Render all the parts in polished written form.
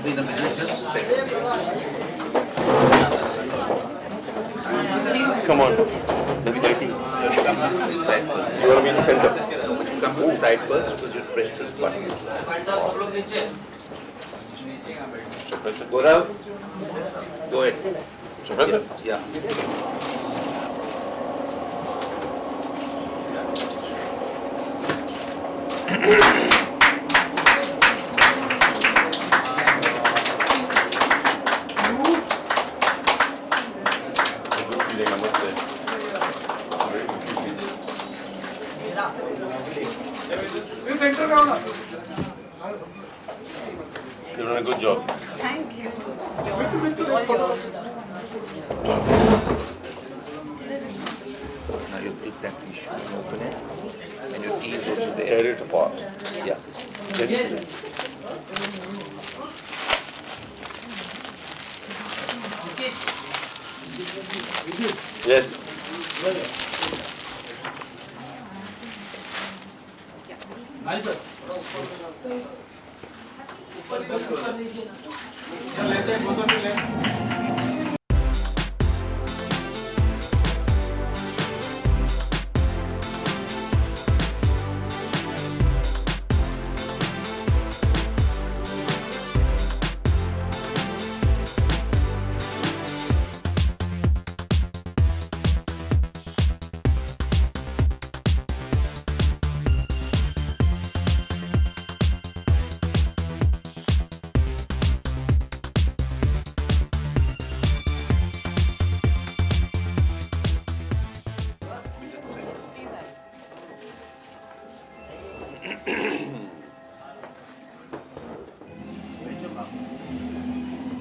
be in a minute, just a second. Come on. Let's get it. Come to this side first. You want to be in the center? Come to the side first, because you press this button. Go down. Go ahead. So press it. Yeah. Good feeling, I must say. Very good feeling. You're doing a good job. Thank you. Yours. All yours. Now you take that tissue and open it. And your tea is also there. Tear it apart. Yeah. Get it there. Yes.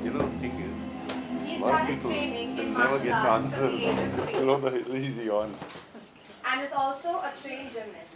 You know, the thing is, He a lot of started people training in never martial get arts at the answers. age of 3 You know, the easy on. and is also a trained gymnast.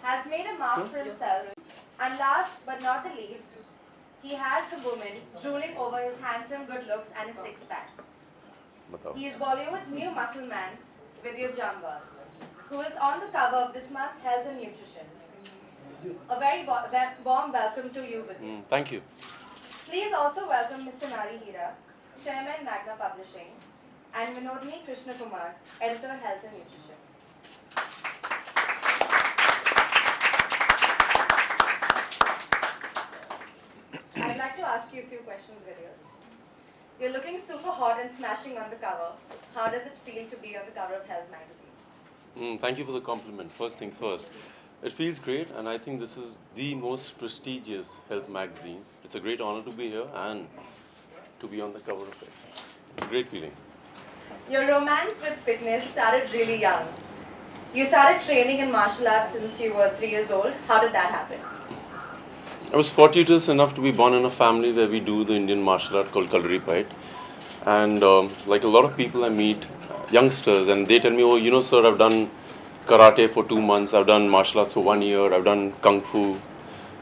Has made a mark for himself. And last but not the least, he has the woman drooling over his handsome good looks and his six packs. Batao. He is Bollywood's new muscle man, Vidyut Jammwal, who is on the cover of this month's Health and Nutrition. A very warm welcome to you, Vidyut. Thank you. Please also welcome Mr. Nari Hira, Chairman Magna Publishing, and Vinodini Krishna Kumar, Editor Health and Nutrition. I'd like to ask you a few questions, Vidyut. You're looking super hot and smashing on the cover. How does it feel to be on the cover of Health magazine? Thank you for the compliment. First things first. It feels great, and I think this is the most prestigious health magazine. It's a great honor to be here and to be on the cover of it. It's a great feeling. Your romance with fitness started really young. You started training in martial arts since you were 3 years old. How did that happen? I was fortuitous enough to be born in a family where we do the Indian martial art called Kalari Fight. And like a lot of people I meet, youngsters, and they tell me, oh, you know, sir, I've done karate for 2 months, I've done martial arts for 1 year, I've done kung fu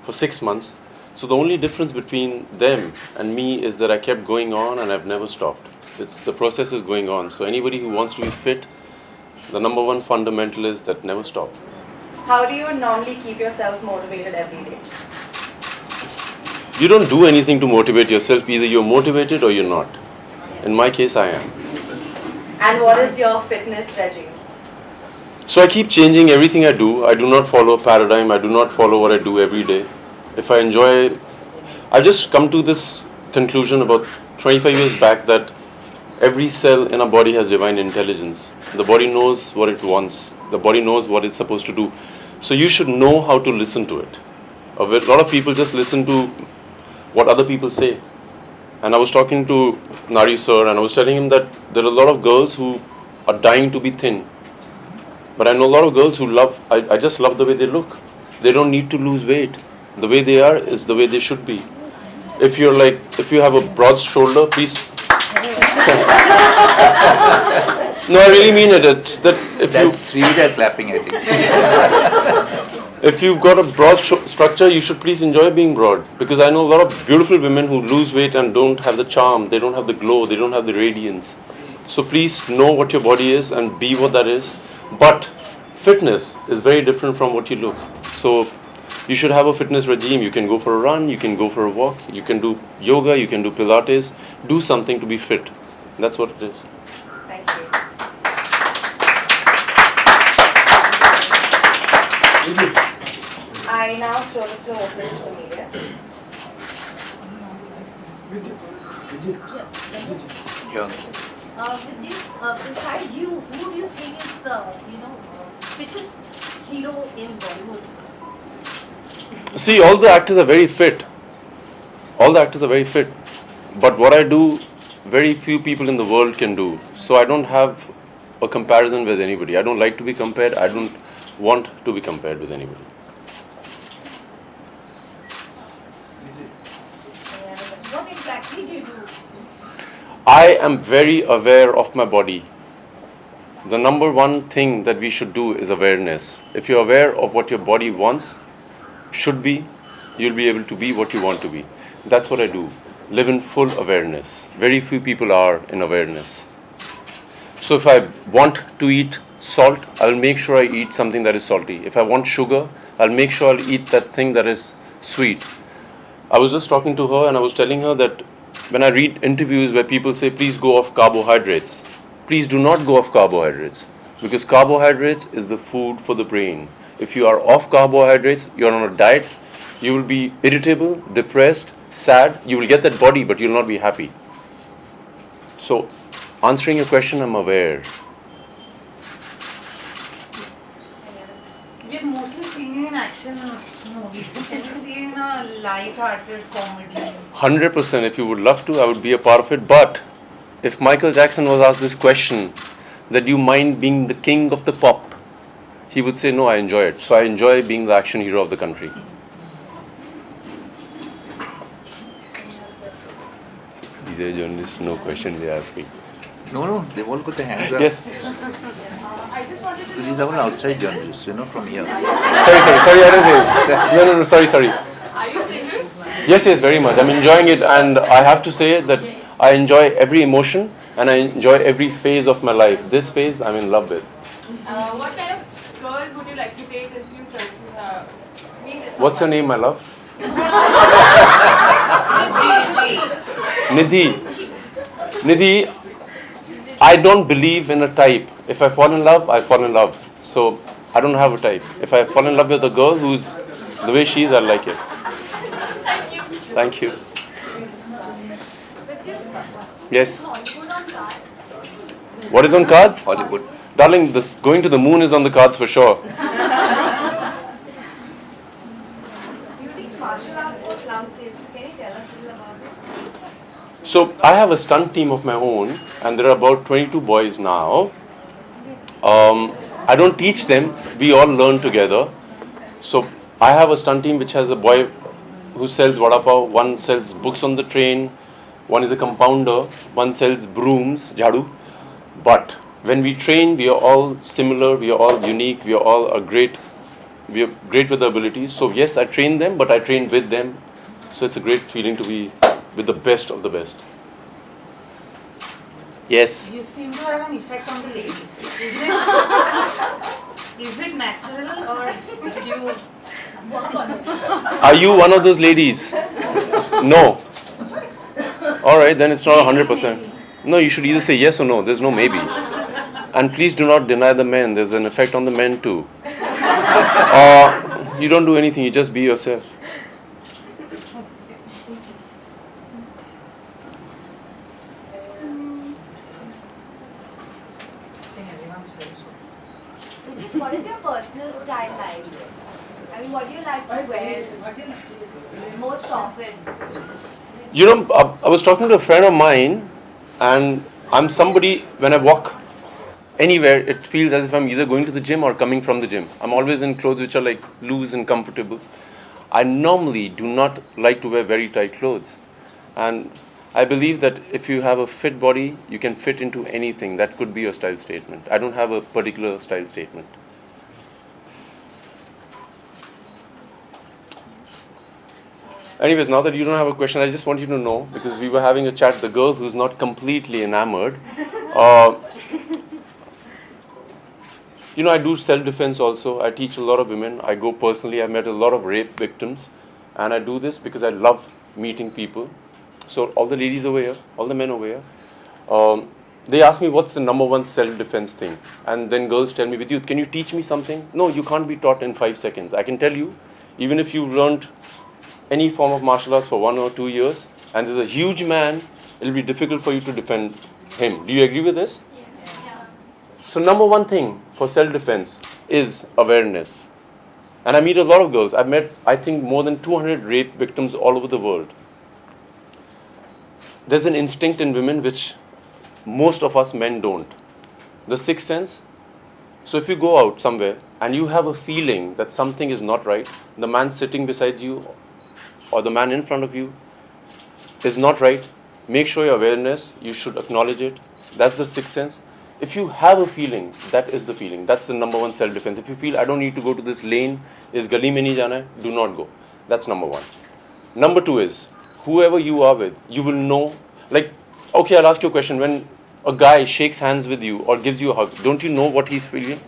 for 6 months. So the only difference between them and me is that I kept going on and I've never stopped. The process is going on. So anybody who wants to be fit, the number one fundamental is that never stop. How do you normally keep yourself motivated every day? You don't do anything to motivate yourself. Either you're motivated or you're not. In my case, I am. And what is your fitness regime? So I keep changing everything I do. I do not follow a paradigm. I do not follow what I do every day. If I enjoy, I just come to this conclusion about 25 years back that every cell in our body has divine intelligence. The body knows what it wants. The body knows what it's supposed to do. So you should know how to listen to it. A lot of people just listen to what other people say. And I was talking to Nari sir and I was telling him that there are a lot of girls who are dying to be thin. But I know a lot of girls who I just love the way they look. They don't need to lose weight. The way they are is the way they should be. If you have a broad shoulder, please. No, I really mean it. It's that if That's Sridhar clapping, I think. If you've got a broad structure, you should please enjoy being broad. Because I know a lot of beautiful women who lose weight and don't have the charm, they don't have the glow, they don't have the radiance. So please know what your body is and be what that is. But fitness is very different from what you look. So You should have a fitness regime. You can go for a run, you can go for a walk, you can do yoga, you can do Pilates. Do something to be fit. That's what it is. Thank you. I now show the floor open to the media. Yeah. Beside you, who do you think is the fittest hero in Bollywood? See, all the actors are very fit. All the actors are very fit. But what I do, very few people in the world can do. So I don't have a comparison with anybody. I don't like to be compared. I don't want to be compared with anybody. What exactly do you do? I am very aware of my body. The number one thing that we should do is awareness. If you're aware of what your body wants, should be, you'll be able to be what you want to be. That's what I do. Live in full awareness. Very few people are in awareness. So if I want to eat salt, I'll make sure I eat something that is salty. If I want sugar, I'll make sure I'll eat that thing that is sweet. I was just talking to her and I was telling her that when I read interviews where people say, please go off carbohydrates, please do not go off carbohydrates, because carbohydrates is the food for the brain. If you are off carbohydrates, you're on a diet, you will be irritable, depressed, sad, you will get that body, but you'll not be happy. So, answering your question, I'm aware. We've mostly seen you in action movies. Can you see you in a light-hearted comedy? 100%, if you would love to, I would be a part of it. But if Michael Jackson was asked this question, that you mind being the king of the pop, he would say, no, I enjoy it. So I enjoy being the action hero of the country. These are journalists, no question they are asking. No, they've all got their hands up. Yes. I just wanted to These are all outside journalists, from here. Sorry, I don't think. No, sorry. Are you single? Yes, very much. I'm enjoying it, and I have to say that I enjoy every emotion and I enjoy every phase of my life. This phase, I'm in love with. What kind of girl would you like to date in future? What's your name, my love? Nidhi, I don't believe in a type. If I fall in love, I fall in love. So I don't have a type. If I fall in love with a girl who's the way she is, I like it. Thank you. Yes. What is on cards? Hollywood. Darling, this going to the moon is on the cards for sure. You teach martial arts for slum kids. Can you tell us a little about it? So I have a stunt team of my own, and there are about 22 boys now. I don't teach them. We all learn together. So I have a stunt team which has a boy who sells vada pav, one sells books on the train, one is a compounder, one sells brooms, jhadu. But when we train, we are all similar, we are all unique, we are great with the abilities. So yes, I train them, but I train with them. So it's a great feeling to be with the best of the best. Yes. You seem to have an effect on the ladies. Is it natural or did you work on it? Are you one of those ladies? No. Alright, then it's not 100%. No, you should either say yes or no. There's no maybe. And please do not deny the men. There's an effect on the men too. You don't do anything. You just be yourself. What is your personal style like? I mean, what do you like to wear most often? You know, I was talking to a friend of mine, and I'm somebody, when I walk anywhere, it feels as if I'm either going to the gym or coming from the gym. I'm always in clothes which are like loose and comfortable. I normally do not like to wear very tight clothes. And I believe that if you have a fit body, you can fit into anything. That could be your style statement. I don't have a particular style statement. Anyways, now that you don't have a question, I just want you to know, because we were having a chat, the girl who's not completely enamored, You know, I do self-defense also. I teach a lot of women. I go personally. I've met a lot of rape victims. And I do this because I love meeting people. So all the ladies over here, all the men over here, they ask me what's the number one self-defense thing. And then girls tell me, Vidyut, can you teach me something? No, you can't be taught in 5 seconds. I can tell you, even if you've learned any form of martial arts for 1 or 2 years, and there's a huge man, it'll be difficult for you to defend him. Do you agree with this? Yes. Yeah. So number one thing for self-defense is awareness. And I meet a lot of girls. I've met, I think, more than 200 rape victims all over the world. There's an instinct in women which most of us men don't. The sixth sense. So if you go out somewhere and you have a feeling that something is not right, the man sitting beside you or the man in front of you is not right, make sure your awareness, you should acknowledge it. That's the sixth sense. If you have a feeling, that is the feeling. That's the number one self-defense. If you feel, I don't need to go to this lane, is gali mein nahi jana hai, do not go. That's number one. Number two is, whoever you are with, you will know, like, okay, I'll ask you a question. When a guy shakes hands with you or gives you a hug, don't you know what he's feeling?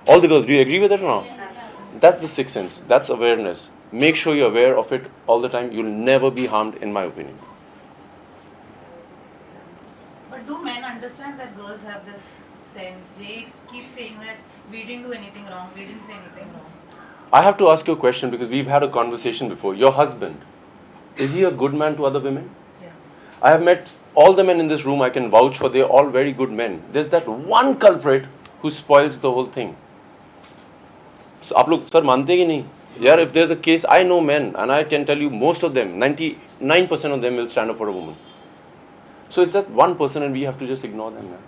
All the girls, do you agree with it or not? Yes. That's the sixth sense. That's awareness. Make sure you're aware of it all the time. You'll never be harmed, in my opinion. But do men understand that girls have this sense? They keep saying that we didn't do anything wrong, we didn't say anything wrong. I have to ask you a question because we've had a conversation before. Your husband, is he a good man to other women? Yeah. I have met all the men in this room. I can vouch for they're all very good men. There's that one culprit who spoils the whole thing. So, आप लोग sir मानते कि नहीं? Yeah, if there's a case, I know men and I can tell you most of them, 99% of them will stand up for a woman. So it's that one person and we have to just ignore them. Man.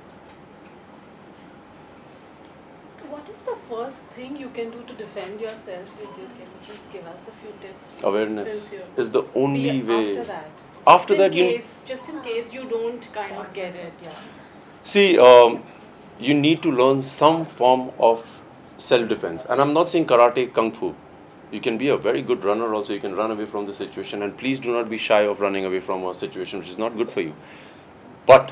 What is the first thing you can do to defend yourself, Vidyut? Can you just give us a few tips? Awareness Since you're- is the only way. After that. After that, Just in case you don't kind of get it, yeah. see, you need to learn some form of self-defense. And I'm not saying karate, kung fu. You can be a very good runner also. You can run away from the situation. And please do not be shy of running away from a situation which is not good for you. But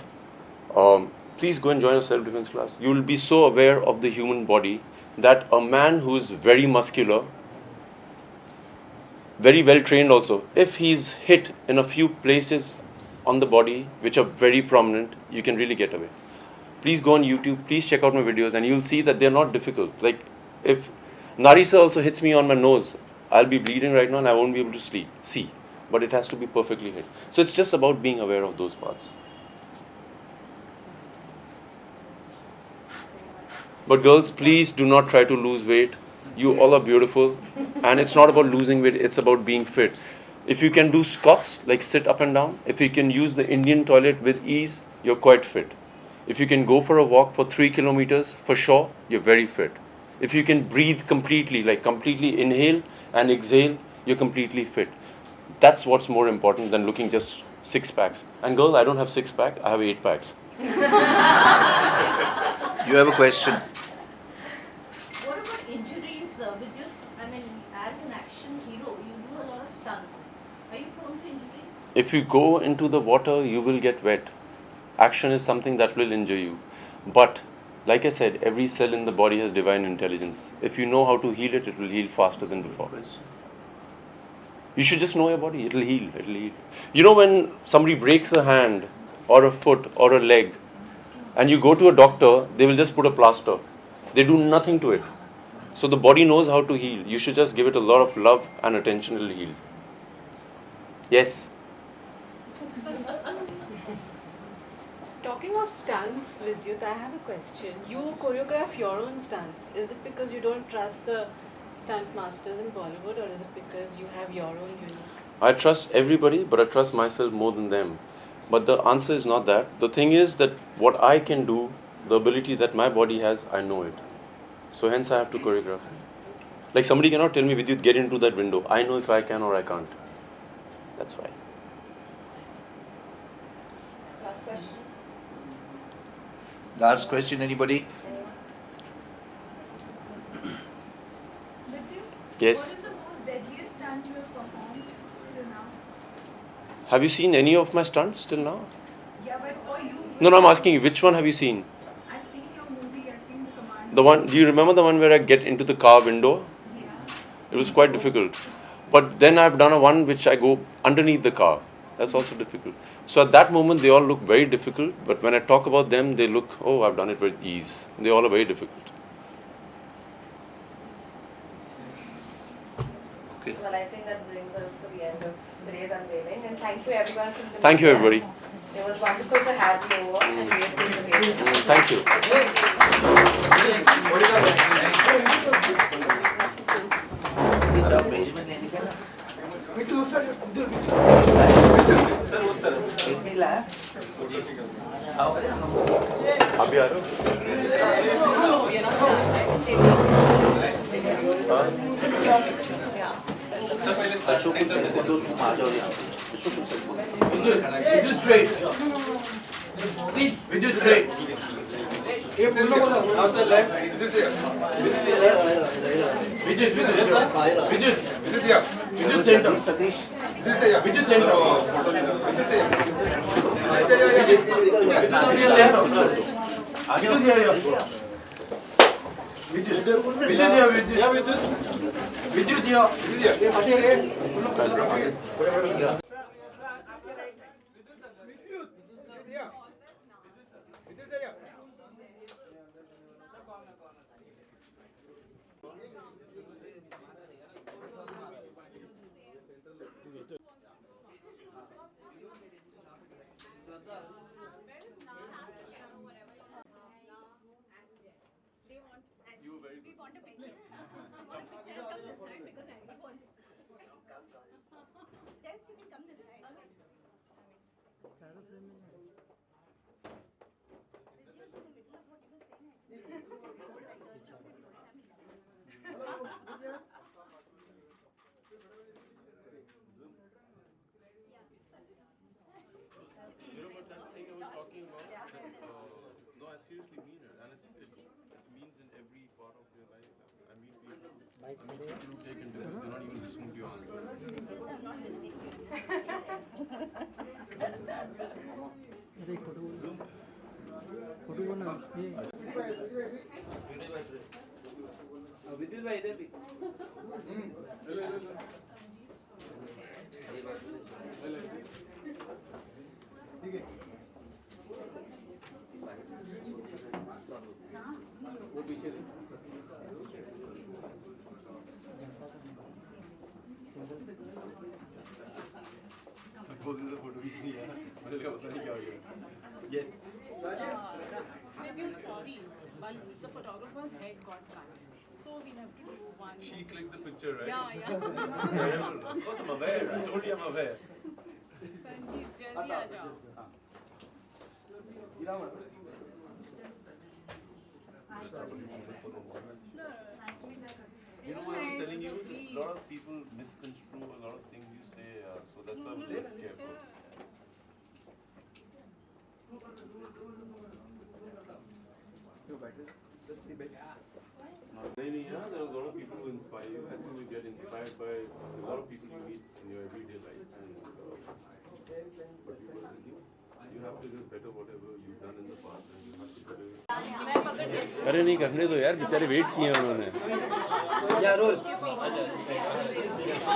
please go and join a self-defense class. You will be so aware of the human body that a man who is very muscular, very well trained also, if he's hit in a few places on the body which are very prominent, you can really get away. Please go on YouTube, please check out my videos and you'll see that they're not difficult. Like if Narisa also hits me on my nose, I'll be bleeding right now and I won't be able to see. But it has to be perfectly hit. So it's just about being aware of those parts. But girls, please do not try to lose weight. You all are beautiful. And it's not about losing weight, it's about being fit. If you can do squats, like sit up and down, if you can use the Indian toilet with ease, you're quite fit. If you can go for a walk for 3 kilometers, for sure, you're very fit. If you can breathe completely, like completely inhale and exhale, you're completely fit. That's what's more important than looking just 6 packs. And girl, I don't have 6 packs, I have 8 packs. You have a question? What about injuries, Vidyut? I mean, as an action hero, you do a lot of stunts. Are you prone to injuries? If you go into the water, you will get wet. Action is something that will injure you. But, like I said, every cell in the body has divine intelligence. If you know how to heal it, it will heal faster than before. You should just know your body. It will heal. It will heal. You know when somebody breaks a hand or a foot or a leg and you go to a doctor, they will just put a plaster. They do nothing to it. So the body knows how to heal. You should just give it a lot of love and attention. It will heal. Yes? Talking of stunts, Vidyut, I have a question. You choreograph your own stunts. Is it because you don't trust the stunt masters in Bollywood, or is it because you have your own unique? I trust everybody, but I trust myself more than them. But the answer is not that. The thing is that what I can do, the ability that my body has, I know it. So hence I have to choreograph it. Like somebody cannot tell me, Vidyut, get into that window. I know if I can or I can't. That's why. Last question. Last question, anybody? Vidyut, Yes. what is the most deadliest stunt you have performed till now? Have you seen any of my stunts till now? Yeah, but for you. No, I'm asking you, which one have you seen? I've seen your movie, I've seen The Commander. The one, do you remember the one where I get into the car window? It was quite difficult. But then I've done a one which I go underneath the car. That's also difficult. So at that moment they all look very difficult, but when I talk about them, they look, oh, I've done it with ease. They all are very difficult. Okay. Well, I think that brings us to the end of today's unveiling, and thank you everyone from the Thank you, media. everybody. It was wonderful to have you over and raise this debate. Thank you. अभी आ रहे हो? Just your pictures, yeah. Vidyut straight. Vidyut straight. Now sir left. Vidyut center. Vidyut center. Vidyut No, I seriously mean it, and it means in every part of your life. I meet people who take interviews, they're not even listening to your answer. Yes. Vidyut, sorry, but the photographer's head got cut. So we'll have to do one. She clicked the picture, right? Yeah. Terrible. Of course I'm aware. I told you I'm aware. Sanjeev, जल्दी आ जाओ. You know what I was telling you? A lot of people misconstrue a lot of things you say, so that's why I'm very careful. There are a lot of people who inspire you. I think you get inspired by a lot of people you meet in your everyday life. And but you have to just better whatever you've done in the past, and you have to better. अरे नहीं करने दो यार, बेचारे wait किए उन्होंने.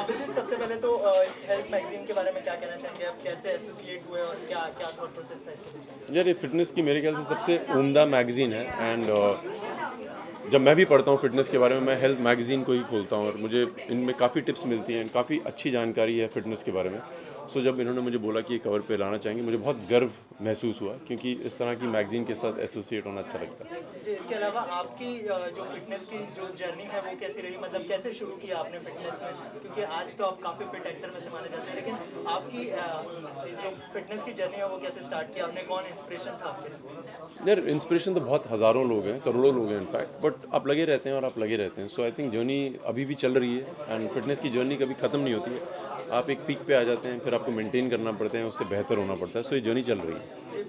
विदित, सबसे पहले तो इस हेल्थ मैगजीन के बारे में क्या कहना चाहेंगे? आप कैसे एसोसिएट हुए और क्या क्या थॉट प्रोसेस था इसके पीछे? यार ये फिटनेस की मेरे ख्याल से सबसे उम्दा मैगजीन है, एंड जब मैं भी पढ़ता हूँ फिटनेस के बारे में, मैं हेल्थ मैगजीन को ही खोलता हूँ और मुझे इनमें काफ़ी टिप्स मिलती हैं, काफ़ी अच्छी जानकारी है फिटनेस के बारे में. सो जब इन्होंने मुझे बोला कि ये कवर पे लाना चाहेंगे, मुझे बहुत गर्व महसूस हुआ, क्योंकि इस तरह की मैगजीन के साथ एसोसिएट होना अच्छा लगता है. जी, इसके अलावा आपकी जो फिटनेस की जो जर्नी है वो कैसी रही? मतलब कैसे शुरू किया आपने फिटनेस में? क्योंकि आज तो आप काफ़ी फिट एक्टर में से माने जाते हैं, लेकिन आपकी जो फिटनेस की जर्नी है वो कैसे स्टार्ट किया आपने? कौन इंस्पिरेशन था आपके लिए? यार इंस्पिरेशन तो बहुत हज़ारों लोग हैं, करोड़ों लोग हैं इनफैक्ट, बट आप लगे रहते हैं और आप लगे रहते हैं. सो आई थिंक जर्नी अभी भी चल रही है, एंड फिटनेस की जर्नी कभी ख़त्म नहीं होती है. आप एक पीक पे आ जाते हैं, फिर आपको मेंटेन करना पड़ता है, उससे बेहतर होना पड़ता है. सो ये जर्नी चल रही है.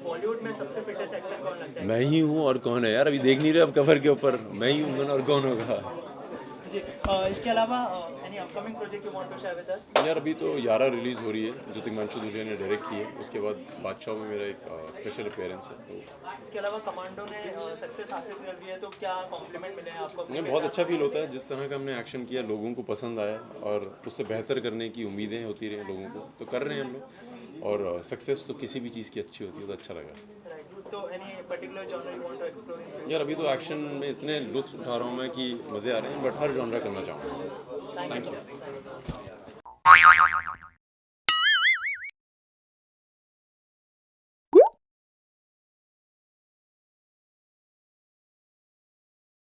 बॉलीवुड में सबसे फिटेस्ट एक्टर कौन लगता है? मैं ही हूँ, और कौन है यार? अभी देख नहीं रहे अब कवर के ऊपर, मैं ही हूँ और कौन होगा? जी इसके अलावा any upcoming project you want to share with us? यार अभी तो यारा रिलीज़ हो रही है जो तिग्मांशु धुलिया ने डायरेक्ट की है, उसके बाद बादशाह में मेरा एक स्पेशल अपीयरेंस है। तो इसके अलावा कमांडो ने सक्सेस हासिल कर ली है, तो क्या कॉम्प्लीमेंट मिले हैं आपको? मुझे बहुत अच्छा फील होता है जिस तरह का हमने एक्शन किया, लोगों को पसंद आया और उससे बेहतर करने की उम्मीदें होती रही लोगों को, तो कर रहे हैं हम लोग। और सक्सेस तो किसी भी चीज़ की अच्छी होती है तो अच्छा लगा। तो any particular genre you want to explore in? यार अभी तो एक्शन में इतने लुत्फ उठा रहा हूँ मैं कि मज़े आ रहे हैं, बट हर जॉनरा करना चाहूँगा। Thank you.